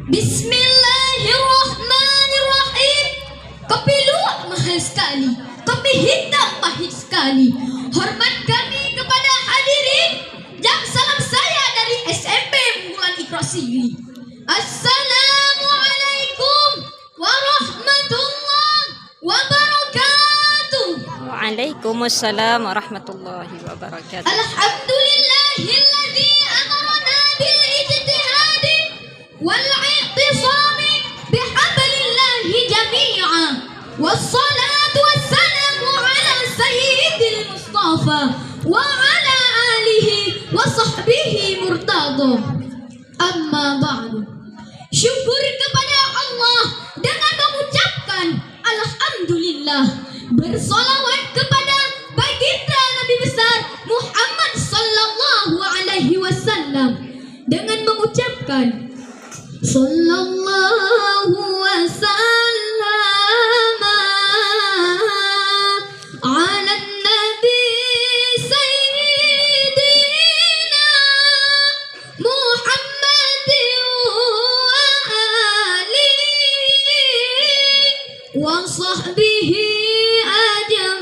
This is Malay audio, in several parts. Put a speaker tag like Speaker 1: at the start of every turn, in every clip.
Speaker 1: Bismillahirrahmanirrahim. Kopi luwak mahal sekali, kopi hitam pahit sekali. Hormat kami kepada hadirin. Jam salam saya dari SMP Unggulan Iqra Sigli. Assalamualaikum warahmatullahi wabarakatuh.
Speaker 2: Waalaikumsalam warahmatullahi wabarakatuh.
Speaker 1: Alhamdulillahilladzi amarna bil ijtihadi wal i'tisami bihablillahi jami'a. Wassalatu wassalamu ala sayyidil Mustafa wa ala alihi wa sahbihi murtada. Amma ba'du. Syukur kepada Allah dengan mengucapkan alhamdulillah. Bersolawat kepada baginda Nabi besar Muhammad sallallahu alaihi wasallam dengan mengucapkan sallallahu wasallam ala nabi sayyidina Muhammadin wa alihi wa sahbihi ajma'ina.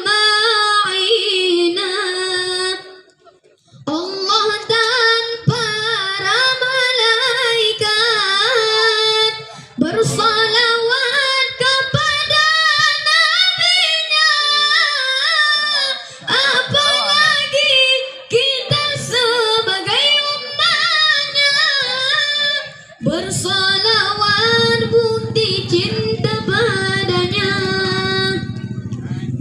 Speaker 1: Allah dan para malaikat bersalawat kepada nabinya, apalagi kita sebagai umatnya bersalawat bukti cinta padanya.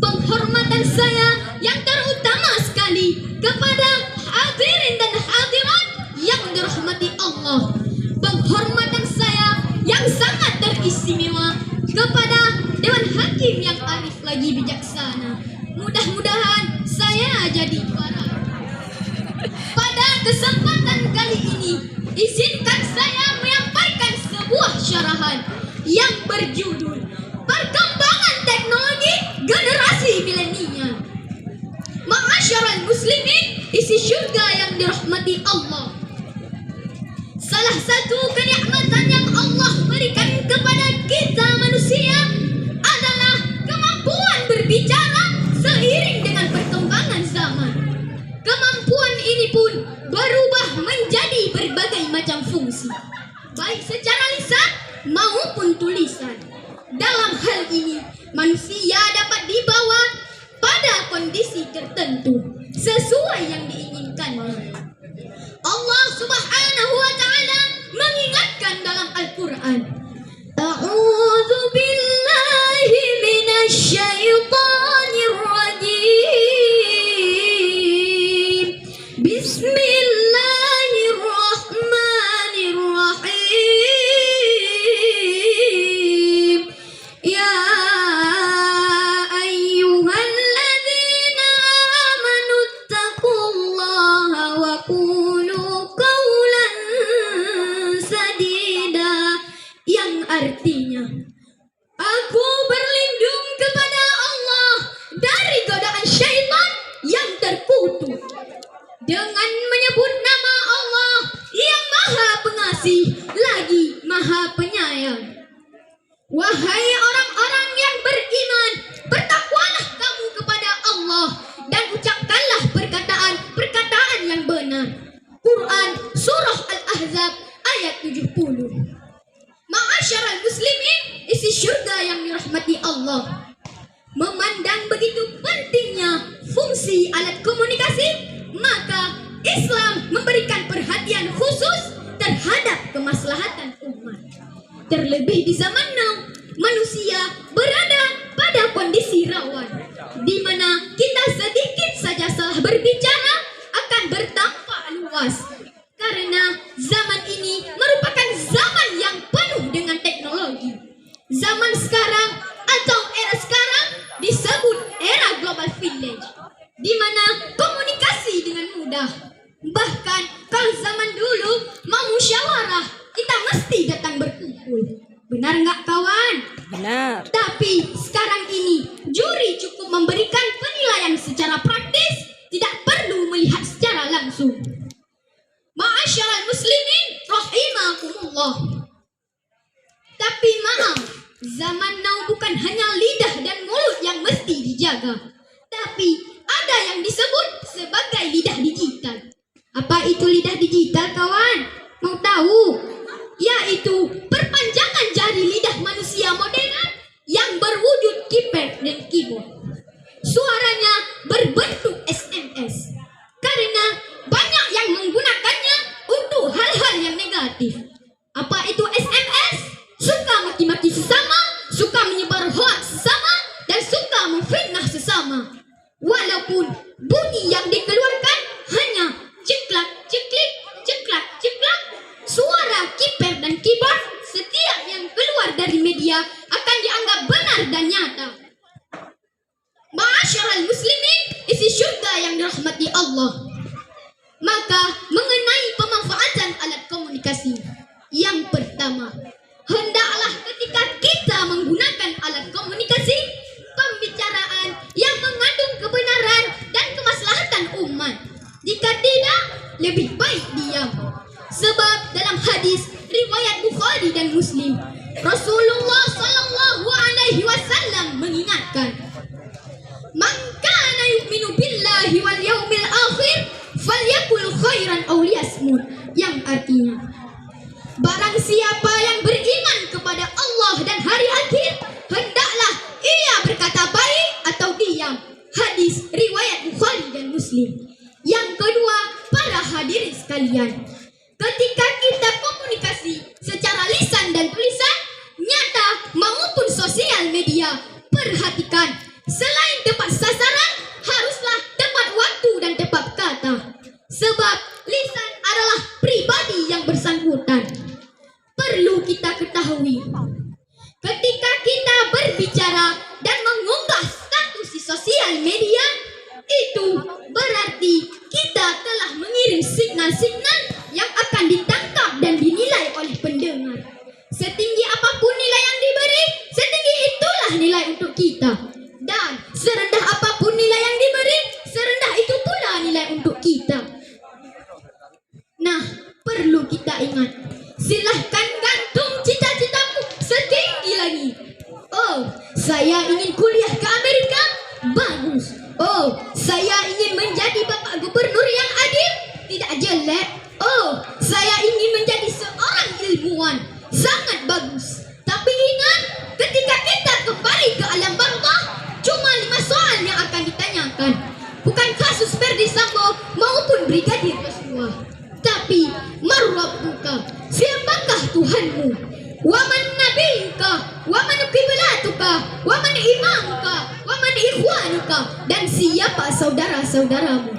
Speaker 1: Penghormatan saya yang terutama sekali kepada hadirin dan hadirat yang dirahmati Allah. Penghormatan saya yang sangat teristimewa kepada Dewan Hakim yang arif lagi bijaksana. Mudah-mudahan saya jadi juara. Pada kesempatan kali ini, izinkan saya menyampaikan sebuah syarahan yang berjudul Perkembangan Teknologi Generasi Milenial. Ma'asyiral muslimin, isi syurga yang dirahmati Allah. Salah satu kenikmatan yang Allah berikan kepada kita manusia adalah kemampuan berbicara seiring dengan perkembangan zaman. Kemampuan ini pun berubah menjadi berbagai macam fungsi, baik secara lisan maupun tulisan. Dalam hal ini, manusia dapat dibawa pada kondisi tertentu sesuai yang diinginkannya. Allah Subhanahu wa taala mengingatkan dalam Al-Qur'an, A'udzu billahi minasy syaithanir rajim. Bismillahirrahmanirrahim. Ya ayyuhalladzina amanu taqullaha wa qulu qawlan sadida, yang artinya aku berlindung kepada Allah dari godaan syaitan yang terkutuk dengan menyebut nama Allah yang Maha Pengasih lagi Maha Penyayang. Wahai orang-orang yang beriman, bertakwalah kamu kepada Allah dan ucapkanlah perkataan yang benar. Quran Surah Al-Ahzab ayat 70. Ma'asyiral muslimin, isi syurga yang dirahmati Allah. Memandang begitu pentingnya fungsi alat komunikasi, maka Islam memberikan perhatian khusus terhadap kemaslahatan umat. Terlebih di zaman now, manusia berada pada kondisi rawan, di mana kita sedikit saja salah berbicara akan berdampak luas. Karena zaman ini merupakan zaman yang penuh dengan teknologi. Zaman sekarang atau era sekarang disebut era global village, di mana komunikasi dengan mudah. Bahkan kalau zaman dulu mau musyawarah, kita mesti datang berkumpul. Benar nggak kawan?
Speaker 2: Benar.
Speaker 1: Tapi sekarang ini juri cukup memberikan penilaian secara praktis, tidak perlu melihat secara langsung. Ma'asyiral muslimin rahimakumullah. hanya lidah dan mulut yang mesti dijaga. Tapi ada yang disebut sebagai lidah digital. Apa itu lidah digital, kawan? Mau tahu? Yaitu perpanjangan jari lidah manusia modern yang berwujud keypad dan keyboard. Suaranya berbentuk SMS karena banyak yang menggunakannya untuk hal-hal yang negatif. Apa itu SMS? Suka maki-maki sesama, suka menyebar hoax sesama, dan suka memfitnah sesama. Walaupun bunyi yang dikeluarkan hanya ceklak, ceklik, ceklak, ceklak, suara keypad dan keyboard setiap yang keluar dari media akan dianggap benar dan nyata. Ma'asyiral muslimin, isi syurga yang dirahmati Allah. Maka mengenai pemanfaatan alat komunikasi, yang pertama, hendaklah ketika kita menggunakan alat komunikasi, pembicaraan yang mengandung kebenaran dan kemaslahatan umat. Jika tidak, lebih baik diam. Sebab dalam hadis riwayat Bukhari dan Muslim, Rasulullah sallallahu alaihi wasallam mengingatkan, "Man kana yu'minu billahi wal yaumil akhir falyakul khairan aw liyasmut," yang artinya, barang siapa yang beriman kepada Allah dan hari akhir, hendaklah ia berkata baik atau diam. Hadis riwayat Bukhari dan Muslim. Yang kedua, para hadirin sekalian, ketika kita komunikasi secara lisan dan tulisan, nyata maupun sosial media, perhatikan, selain tepat sasaran, haruslah tepat waktu dan tepat kata. Sebab lisan adalah pribadi yang bersangkutan. Perlu kita ketahui, ketika kita berbicara dan mengunggah status di sosial media, itu berarti kita telah mengirim signal-signal yang akan ditangkap dan dinilai oleh pendengar. Setinggi apapun nilai yang diberi, setinggi itulah nilai untuk kita. Dan serendah apapun nilai yang diberi, serendah itu pula nilai untuk kita. Nah, perlu kita ingat, silahkan gantung cita-citamu setinggi lagi. Oh, saya ingin kuliah ke Amerika? Bagus. Oh, saya ingin menjadi bapak gubernur yang adil? Tidak jelek. Oh, saya ingin menjadi seorang ilmuwan? Sangat bagus. Tapi ingat, ketika kita kembali ke alam barzah, cuma 5 soal yang akan ditanyakan. Bukan kasus Ferdi Sambo maupun Brigadir Yosua, tapi marrabbuka, siapakah Tuhanmu? Wa man nabiyuka, wa man qiblatuka, wa man imamuka, wa man ikhwanuka, dan siapa saudara-saudaramu?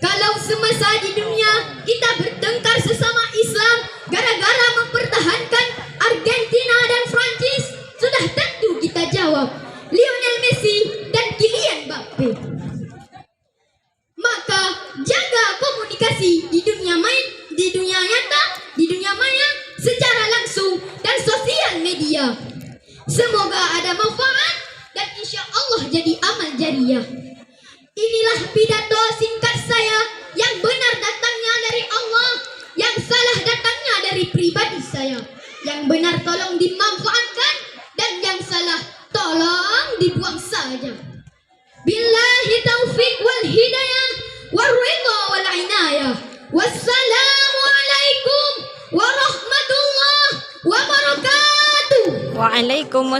Speaker 1: Kalau semasa di dunia kita bertengkar sesama Islam gara-gara mempertahankan Argentina dan Prancis, sudah tentu kita jawab Lionel Messi dan Kylian Mbappe. Maka jaga komunikasi di dunia nyata, di dunia maya, secara langsung dan sosial media. Semoga ada manfaat dan insya Allah jadi amal jariah. Inilah pidato singkat saya, yang benar datangnya dari Allah, yang salah datangnya dari pribadi saya. Yang benar tolong dimanfaatkan, dan yang salah tolong dibuang saja. Billahi taufiq wal hidayah wal ridha wal inayah. Wassalamualaikum warahmatullahi wabarakatuh.
Speaker 2: Waalaikumsalam